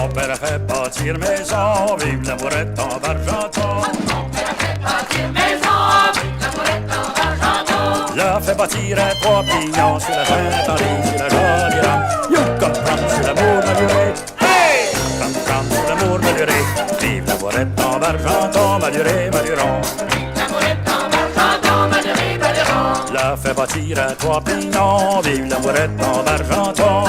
Mon père a fait bâtir maison, vive l'amourette en Argenton. Mon père a fait bâtir maison, vive l'amourette en Argenton. L'a fait bâtir un trois pignons sur la Saint-Henri, sur la jolie rame. You come from sur l'amour maluré. Hey! Come from sur l'amour maluré. Vive l'amourette en Argenton, maluré, maluron. Vive l'amourette en Argenton, maluré, maluron. L'a fait bâtir un trois pignons, vive l'amourette en Argenton.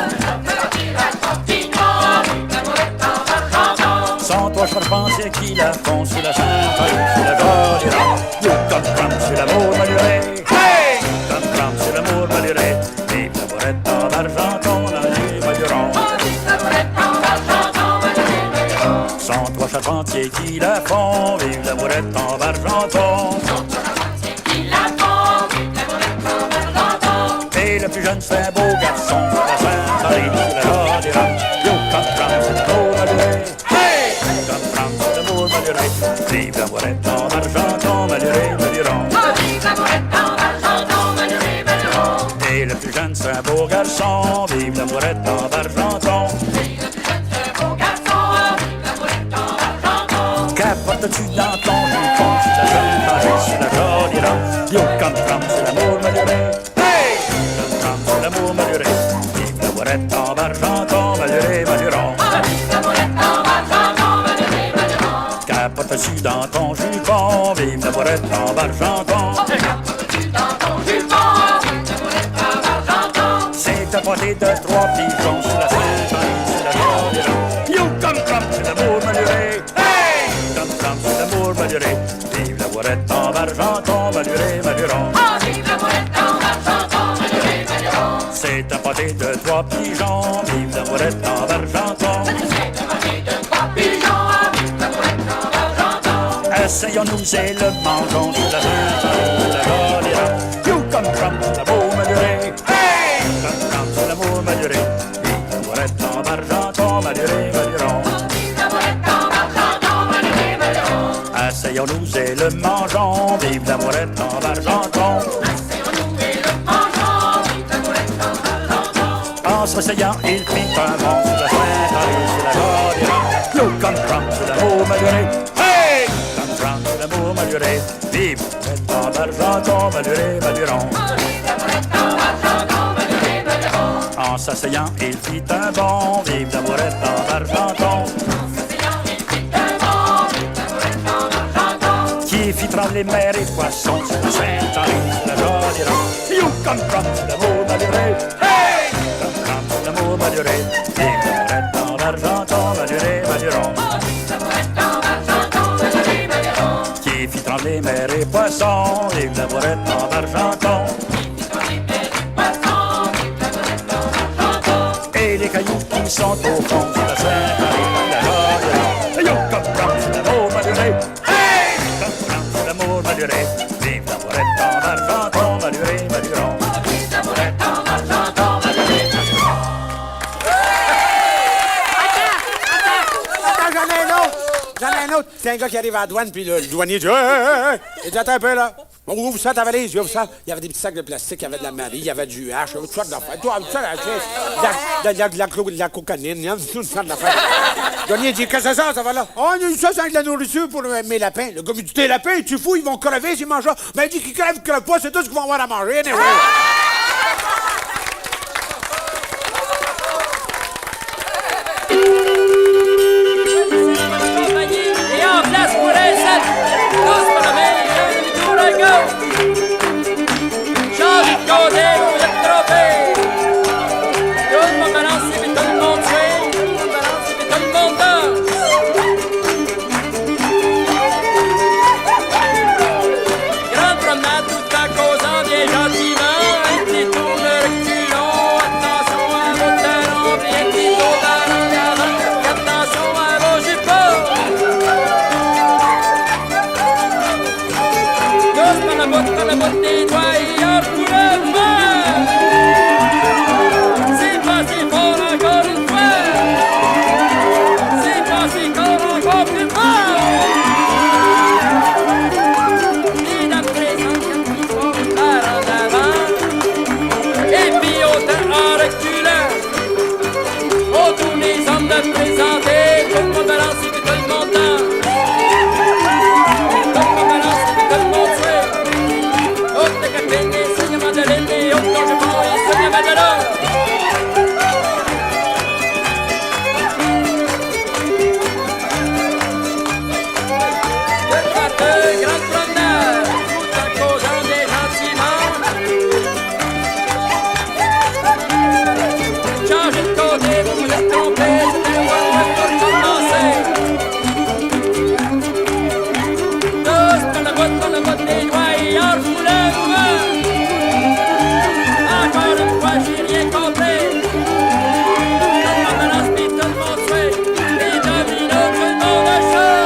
Sans toi charpentier qui la font sur la Saint-Henri, sur la jolie rame. You come from sur l'amour maluré. Hey! Come from sur l'amour maluré. Vive l'amourette en Argenton, maluré, maluron. Sans trois charpentiers qui la font, vive l'amourette en Argenton. Et le plus jeune c'est un beau garçon, la Saint-Henri, sur la jolie rame. You come from sur l'amour maluré. Hey! Come from sur l'amour maluré. Vive l'amourette en Argenton, maluré, maluron. Et le plus jeune c'est un beau garçon, vive l'amourette en Argenton. Qu'apportes-tu dans ton jupon, sur la Saint-Henri, sur la jolie rame. You come from sur l'amour maluré. Hey! Come from sur l'amour maluré. Vive l'amourette en Argenton, maluré, maluron. Qu'apportes-tu dans ton jupon, vive l'amourette en Argenton. C'est un pâté de trois pigeons sur la Saint-Henri, sur la jolie rame. You come from sur l'amour maluré. Hey! Come from sur l'amour maluré. Vive l'amourette en Argenton, maluré, maluron. C'est un pâté de trois pigeons, vive l'amourette en Argenton. Essayons-nous et le mangeons sur la Saint-Henri, sur la jolie rame. You come from sur l'amour maluré. Hey! Come from sur l'amour maluré. Vive l'amourette en Argenton, maluré, maluron. Essayons-nous et le mangeons, vive l'amourette en Argenton. En s'asseyant, il fit un bond sur la Saint-Henri, sur la jolie rame. You come from sur l'amour maluré. Hey! Come from sur l'amour maluré. Vive l'amourette en Argenton, maluré, maluron. En s'asseyant, il fit un bond, vive l'amourette en Argenton. Qui fit trembler mer et poissons sur la Saint-Henri, sur la jolie rame. You come from sur l'amour maluré. Hey! Come from sur l'amour maluré. Vive l'amourette en Argenton, maluré, maluron. Qui fit trembler mer et poissons, vive l'amourette en Argenton. Et les cailloux qui sont au fond sur la Saint-Henri, la jolie rame. You come from sur l'amour maluré. Hey! Come from sur l'amour maluré. Vive l'amourette en Argenton, maluré, maluron. Attends, j'en ai un autre! J'en ai un autre! C'est un gars qui arrive à la douane, puis le douanier dit « Hey! Il dit « Attends un peu, là! On ouvre ça, ta valise! » Ouvre ça. Il y avait des petits sacs de plastique, il y avait de la Marie, il y avait du hache, toutes sortes d'affaires. Toi, ça, de la cocaïne, il y a toutes sortes d'affaires. Le douanier dit « Qu'est-ce que c'est ça, ça va là? »« Oh, ça, c'est de la nourriture pour mes lapins. » Le gars me dit « Tes lapins, tu fous, ils vont crever s'ils mangent ça. » Ben, il dit qu'ils crèvent pas, c'est tout ce qu'ils vont avoir à manger. Anyway. Et en place pour un seul, tous pour la main, tout le go. J'ai envie de causer, vous êtes trompés. Tout le monde balance, puis tout le monde swing. Tout le monde balance, puis tout le monde danse. Grande promenade, tout en causant bien gentiment. trompé, c'était one-way pour commencer. Tous par le bout des doigts, et en roulant loin. Encore une fois, j'ai rien compris. Tout le monde balance, puis tout le monde suit. Les dominos, tout le monde a chaud.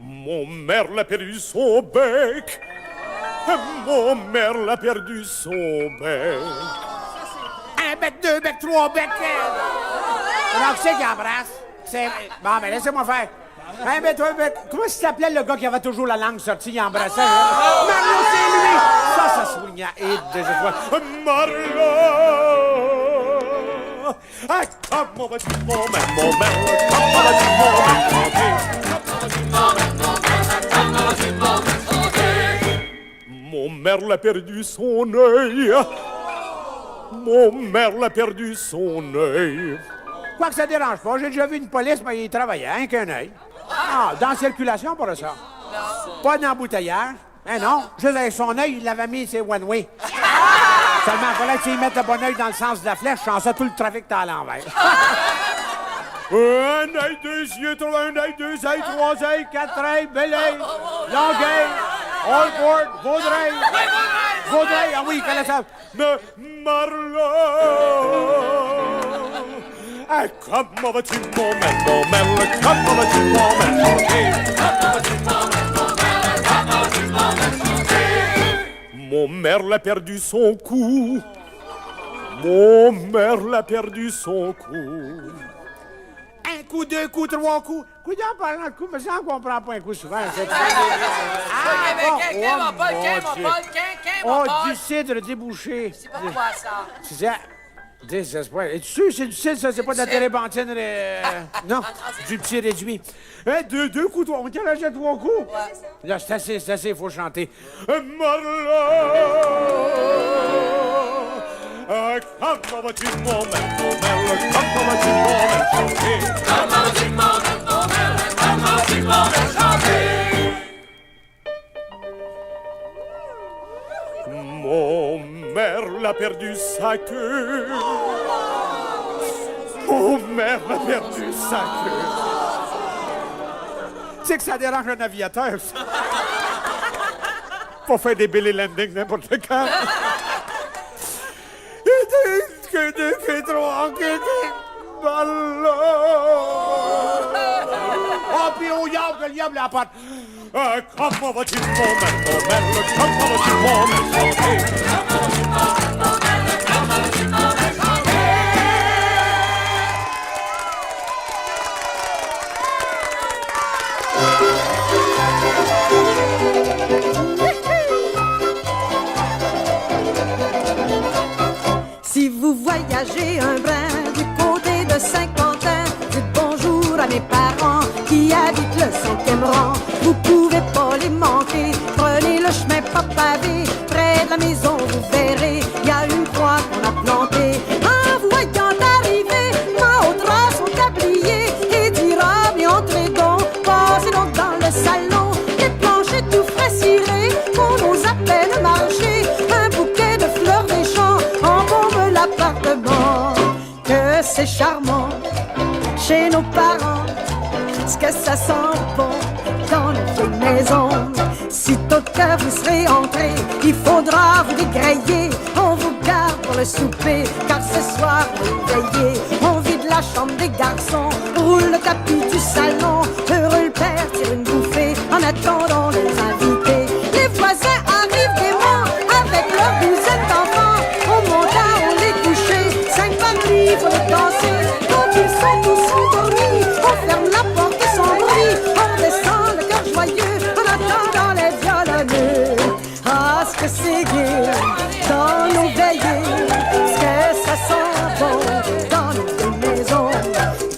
Mon merle a perdu son bec. Mon merle a perdu son bec. Un bec, deux becs, trois becs. Alors, qui c'est qui embrasse? C'est... Bon, ben, laissez-moi faire. Un bec, deux becs. Comment s'appelait le gars qui avait toujours la langue sortie, il embrassait? Mario, c'est lui! Ça soignait. Et déjà, toi. Marlo! Ah, comment vas-tu, mon merle, mon merle? Comment vas-tu, mon merle? Mon merle a perdu son œil. Mon merle a perdu son œil. Quoi que ça dérange pas, j'ai déjà vu une police, mais il travaillait, hein, qu'un œil. Ah, dans la circulation pour ça. Pas d'embouteillage. Hein, non, juste avec son œil, il l'avait mis, c'est one-way. Seulement, il fallait qu'il mette le bon œil dans le sens de la flèche, sans ça, tout le trafic était à l'envers. Un œil, deux yeux, un œil, deux œils, trois œils, quatre œils, bel œil, longueuil, Allport, Vaudreuil. Vaudreuil, ah oui, il connaît ça. Mais Marlo! Ah, comment vas-tu, mon merle, comment vas-tu, mon merle? Mon merle a perdu son cou. Mon merle a perdu son cou. Un coup, deux coups, trois coups. Coup d'en parlant de coups, mais ça, on comprend pas un coup souvent. Oh, du cidre débouché. C'est pas quoi ça? C'est ça. Désespoir. Es-tu sûr que c'est du cidre, ça? C'est pas de la térébenthine? Non, du petit réduit. Hein, deux coups, trois. On tient la jette trois coups? Là, c'est assez, il faut chanter. Marlo! Ah, comment vas-tu, mon merle, comment vas-tu, mon merle, chanter? Comment vas-tu, mon merle, comment vas-tu, mon merle, chanter? Mon merle a perdu sa queue. Mon merle a perdu sa queue. Tu sais que ça dérange un aviateur, ça. Faut faire des belly landing n'importe quand. Que trois, que oh, puis au diable, la patte. Ah, comment vas-tu, mon merle, comment vas-tu, mon merle, chanter? Si vous voyagez un brin du côté de Saint-Quentin, dites bonjour à mes parents qui habitent le 5e rang. Vous pouvez pas les manquer, prenez le chemin pas pavé. Près de la maison, vous verrez, il y a une croix qu'on a plantée. En voyant arriver, ma haute race son tablier et dira, mais entrez donc, passez donc dans le salon. Les planchers tout frais cirés, qu'on ose à peine marcher. Un bouquet de fleurs des champs embaume l'appartement. Que c'est charmant chez nos parents, ce que ça sent bon dans nos vieilles maisons. Sitôt que vous serez entrés, il faudra vous dégrailler. On vous garde pour le souper, car ce soir vous veillez. On vide la chambre des garçons, roule le tapis du salon. Heureux le père tire une bouffée en attendant les invités. Les voisins arrivent gaiement avec leur douzaine d'enfants. On monte on les coucher, 5 familles pour les danser. Quand ils sont tous endormis, on ferme la porte sans bruit. On descend le cœur joyeux en attendant les violonneux. Ah, ce que c'est gai dans nos veillées, ce que ça sent bon dans nos vieilles maisons.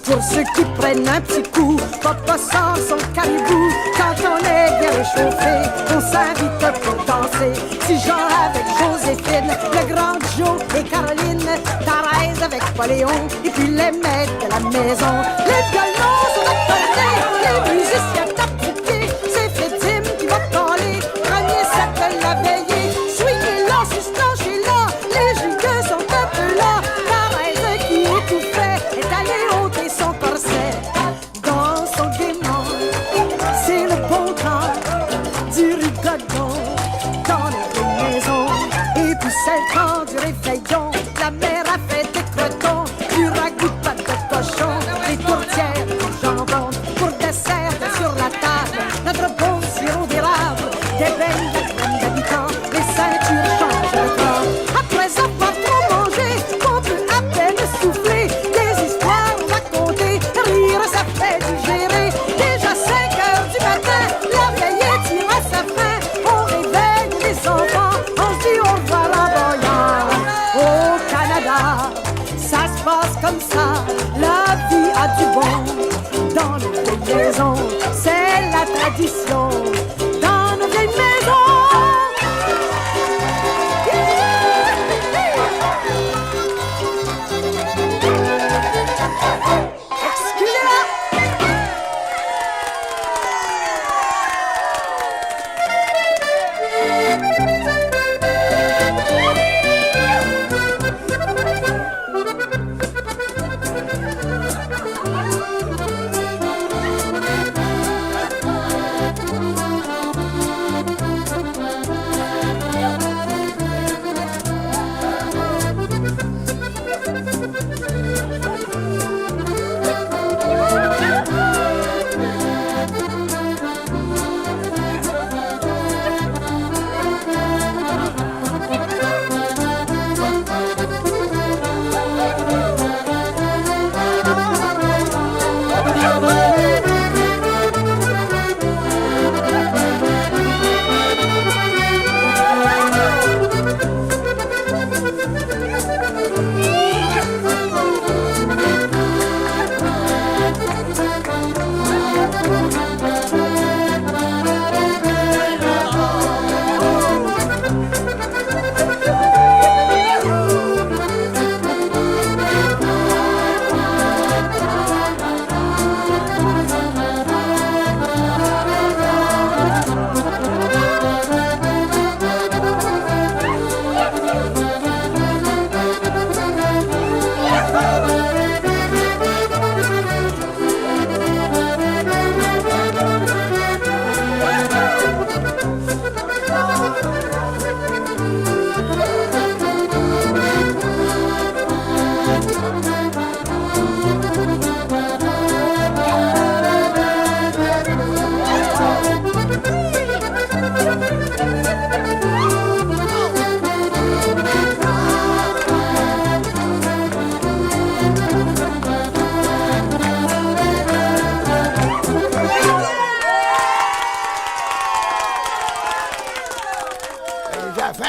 Pour ceux qui prennent un petit coup, papa sort son caribou. Quand on est bien réchauffé, on s'invite pour danser. Si Jean avec Joséphine, le grand Joe et Caroline, Thérèse avec Poléon, et puis les maîtres de la maison. Les violons sont accordés, les musiciens tapent du pied. dans nos vieilles maisons. C'est la tradition dans nos vieilles maisons.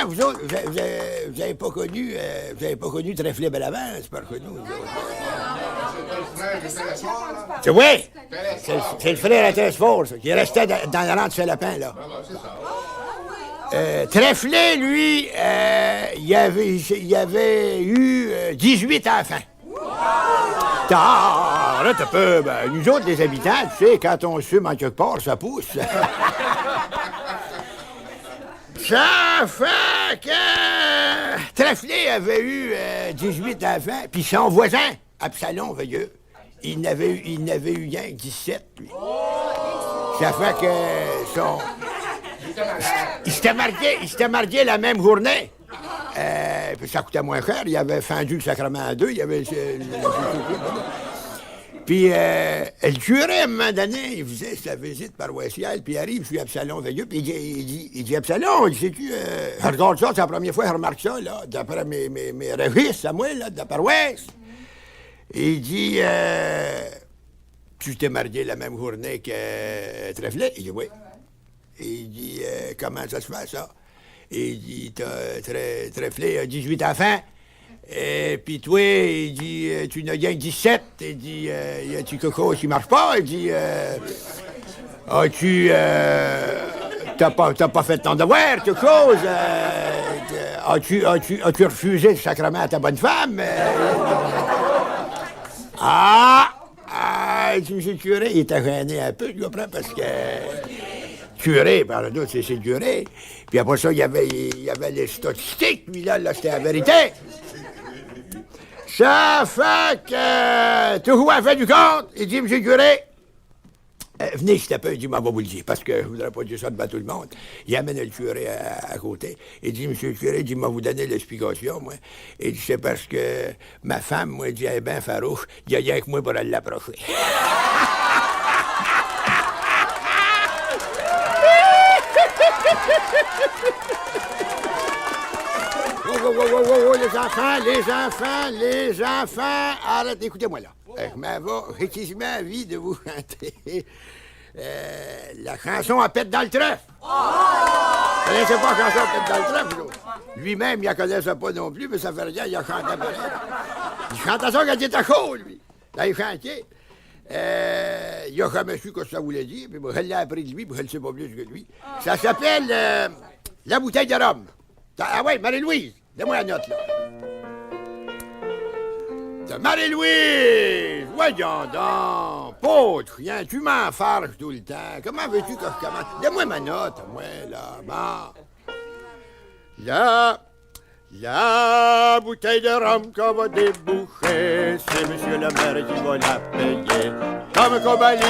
Vous autres, vous n'avez pas connu Trèfle Bellavant, c'est pas reconnu. C'est oui! C'est le frère à Thérèse-Fort, ça, qui restait dans le rang de Saint-Lapin, là. Trèfle, lui, il avait eu 18 enfants. Là, t'as peu, ben, nous autres, les habitants, tu sais, quand on fume en quelque part, ça pousse. Ça fait que Trèfle avait eu 18 enfants, puis son voisin, Absalom Veilleux, il n'avait eu rien que 17, lui. Ça fait que son... Il s'était marié la même journée. Puis ça coûtait moins cher, il avait fendu le sacrement à deux, il avait... Puis le curé, à un moment donné, il faisait sa visite paroissiale, puis il arrive, je suis Absalom Veilleux, puis il dit Absalom, sais-tu, regarde ça, c'est la première fois que je remarque ça, là, d'après mes registres à moi, là, de la paroisse. Il dit, tu t'es marié la même journée que Trèfle? Il dit, oui. Il dit, comment ça se fait, ça? Il dit, Trèfle a 18 enfants. Et puis toi, il dit, tu n'as gagné 17. Il dit, y a-tu quelque chose qui marche pas? Il dit, as-tu, t'as pas fait ton devoir, quelque chose? As-tu refusé le sacrement à ta bonne femme? M. le curé, il était gêné un peu, tu comprends, parce que... curé, par là, c'est le curé. Puis après ça, il y avait les statistiques, lui, là c'était la vérité. Ça fait que, tout à fait du compte, il dit, monsieur le curé, venez, s'il te plaît, il dit, m'en va vous le dire, parce que je voudrais pas dire ça devant tout le monde. Il amène le curé à côté. Il dit, monsieur le curé, il dit, m'en vous donner l'explication, moi. Il dit, c'est parce que ma femme, moi, il dit, elle est bien farouche, il y a rien que moi pour elle l'approcher. Oh, les enfants, arrêtez, écoutez-moi là. Je m'avais réquisitement envie de vous chanter la chanson à pète dans le trèfle. Vous ne connaissez pas la chanson à pète dans le trèfle, vous? Lui-même, il ne la connaissait pas non plus, mais ça fait rien, il a chanté pareil. Il chantait ça quand il était chaud, lui. Là, il chantait. il a jamais su ce que ça voulait dire, puis moi, je l'ai appris de lui, puis je ne sais pas plus que lui. Ça s'appelle la bouteille de rhum. Ah ouais, Marie-Louise, donne-moi la note, là. De Marie-Louise! Voyons donc! Pas rien, tu m'enfarges tout le temps. Comment veux-tu que je commence? Donne-moi ma note, moi, là. Bon. La bouteille de rhum qu'on va déboucher, c'est monsieur le maire qui va la payer. Comme Cobali,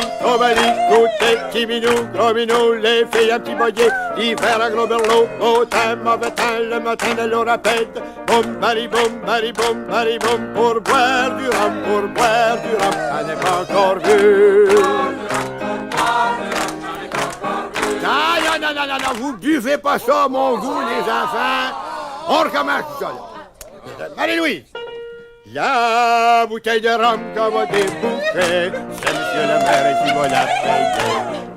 côté, petit minou, gros minou, les filles un petit boyer, l'hiver à gros berlot, beau temps, mauvais temps, le matin de l'eau rapide. Boum, bari, boum, bari, boum, bari, boum, pour boire du rhum, on n'est pas encore vu. Non, vous buvez pas ça, mon goût, les enfants. On recommence tout ça, là. Marie-Louise! La bouteille de rhum qu'on va déboucher, c'est monsieur le maire qui va la payer.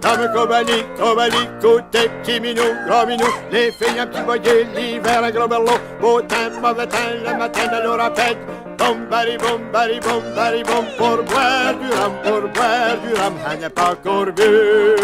Comme Cobali, côté, petit minou, gros minou, les filles un petit boyer, l'hiver un gros berlot, beau temps, mauvais temps, le matin de l'eau rapide. Boum, bari, boum, bari, boum, bari, boum, pour boire du rhum, on n'est pas encore bu.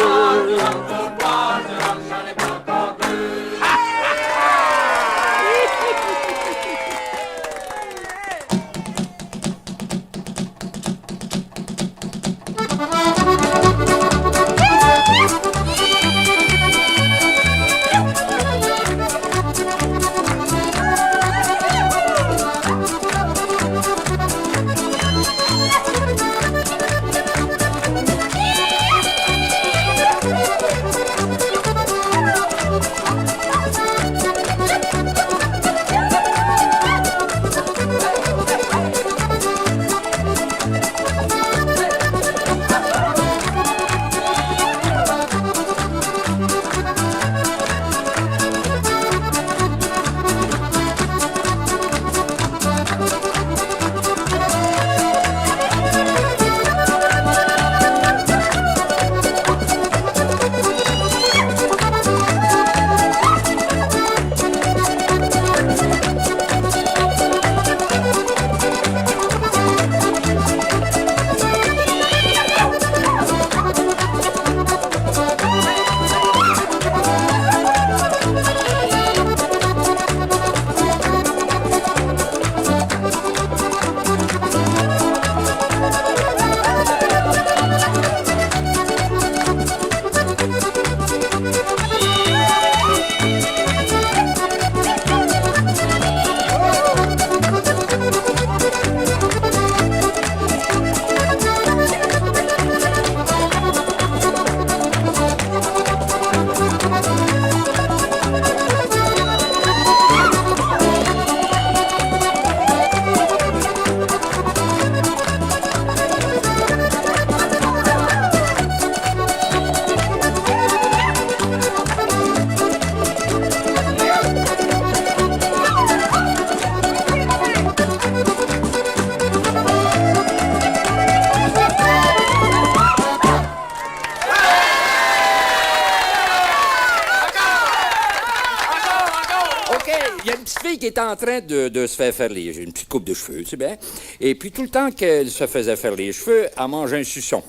Qui est en train de se faire une petite coupe de cheveux, tu sais bien. Et puis tout le temps qu'elle se faisait faire les cheveux, elle mangeait un suçon.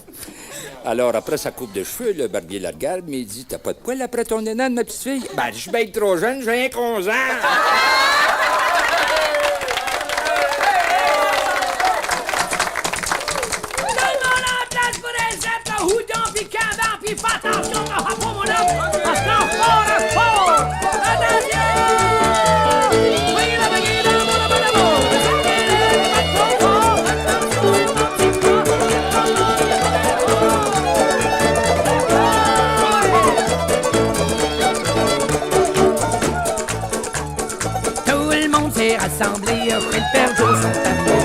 Alors après sa coupe de cheveux, le barbier la regarde, mais il dit « T'as pas de poil après ton énane, ma petite fille? » Ben, je suis bien trop jeune, j'ai rien qu'11 ans. Fais attention, hop, mon homme! Attention, fort! Attention! Tout le monde s'est rassemblé chez le père Joe son tambour.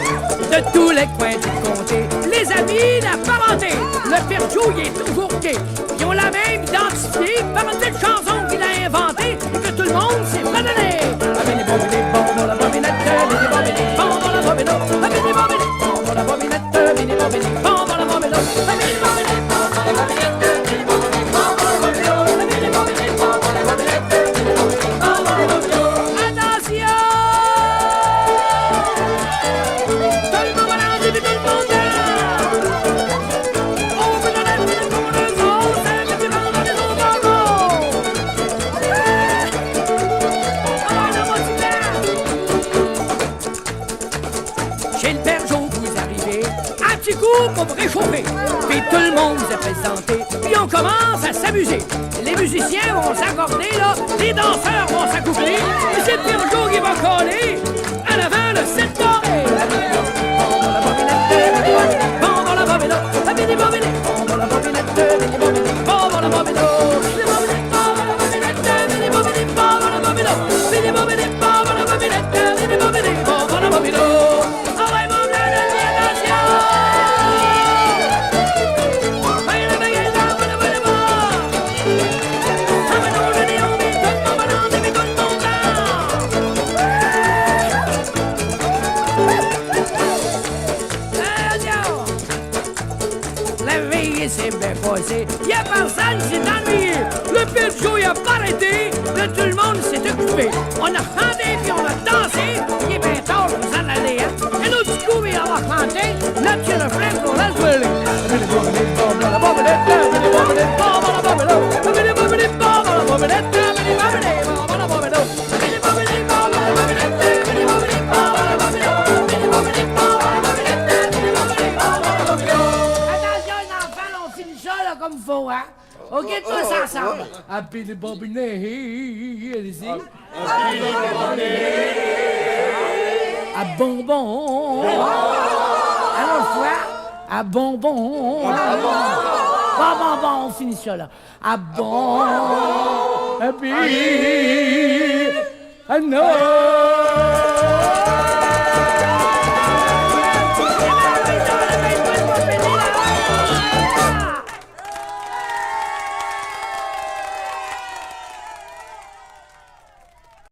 De tous les coins du comté, les amis, la parenté. Le père Joe, il est toujours gay. Ils ont la même identité par une petite chanson qu'il a inventée et que tout le monde s'est fredonné. Avec les bobines, les bons dans la bobinette, les bobines, les bons dans la bobinette, avec les bobines, les bons dans la bobinette, les bobines, les bons dans la bobinette, avec les bobines, les bons dans la bobinette, les bobines, les bons dans la bobinette, avec les bobines, les bons dans la bobinette, les bobines, les bons dans la bobinette. Attention! Tout le monde va l'enlever, tout le monde là! Ouvre la lettre! monde s'est présenté, puis on commence à s'amuser. Les musiciens vont s'accorder, là, les danseurs vont s'accoupler, et c'est le Père Joe qui va coller à l'avant le 7 carré. Bon, la bobinette, la bidi bobinette, bon, la bobinette, bidi bobinette, bon, la bobinette, bidi bobinette, bon, la bobinette, bidi bobinette, bon, la bobinette, bidi bobinette, bon, la bobinette, bidi bobinette, bon, la bobinette. Ah ouais, mon gars, la nation. Ouais, la baguette, la bonne, la bonne, bonne. Ah, mais non, je dis, on vit tout mon bonheur, et puis tout mon temps. La veille s'est bien passée, y'a personne qui s'est ennuyé. Le Père Joe, il a pas arrêté, là tout le monde s'est occupé. On a chanté puis on a dansé, il est bien tard, vous en allez, hein. Un autre petit coup, mais on va chanter, notre petit refrain pour la jouer. Attention, les enfants, on finit ça là, comme il faut, hein? OK, tous ensemble. Happy the bobinet, allez-y. À bonbon. Alors, fois, à bonbon. Bon, on finit ça là. À bon. Happy. À non.